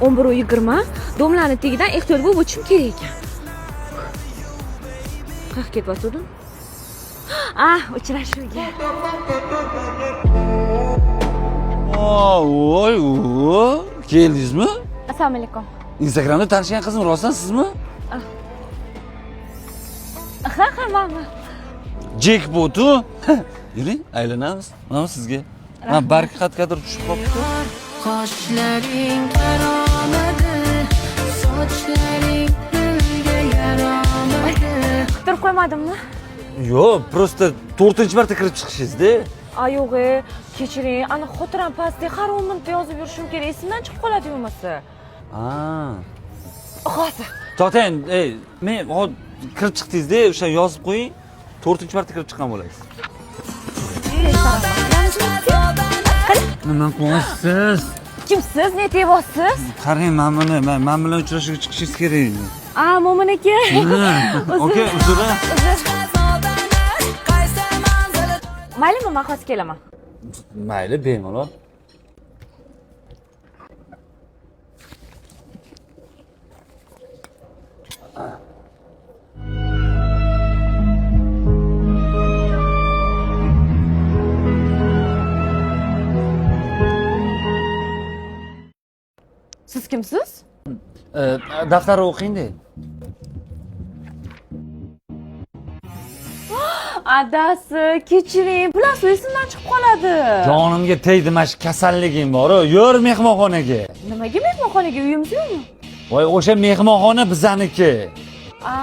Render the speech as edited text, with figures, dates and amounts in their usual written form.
11:20. Domlani tegidan ehtiyot bo'lib o'tishim kerak ekan. Qayerga ketyapsizdim? Uchrashuvga. Voy, keldingizmi? Assalomu alaykum. Instagramda tanishgan qizim rostdan sizmi? Ha, men. Jackpot-u. Yuring, aylanamiz. Mana sizga. Barg qat-qatir tushib qopti. Qoshlaring qaromadi, sochlaring gulga yaromadi. Kutib qo'ymadimmi? Yo'q, prosta 4-marta kirib chiqishingiz-da. Yo'q, kechiring. Ana xotiram pastda har 10 minutda yozib yurishim kerak. Esimdan chiqib qoladi bo'lmasa. Hozir. To'xtang, men kirib chiqdingiz-da, o'sha yozib qo'ying. 4-marta kirib chiqqan bo'lasiz. Nima qilyapsiz? Kimsiz? Ne deyapsiz? Qarang, men bilan uchrashuvga chiqishingiz kerak. Mo'min aka. Oka, uzr. Maylimi, men hozir kelaman. Mayli, bemalol. Siz kimsiz? Daftar o'qing-da. Adasi, kechiring. Bular esimdan chiqib qoladi. Jonimga tegdi, mana shu kasalligim bor-ku. Yur mehmonxonaga. Nimaga mehmonxonaga? Uyimiz yo'qmi? Voy, o'sha mehmonxona bizaniki. Ha.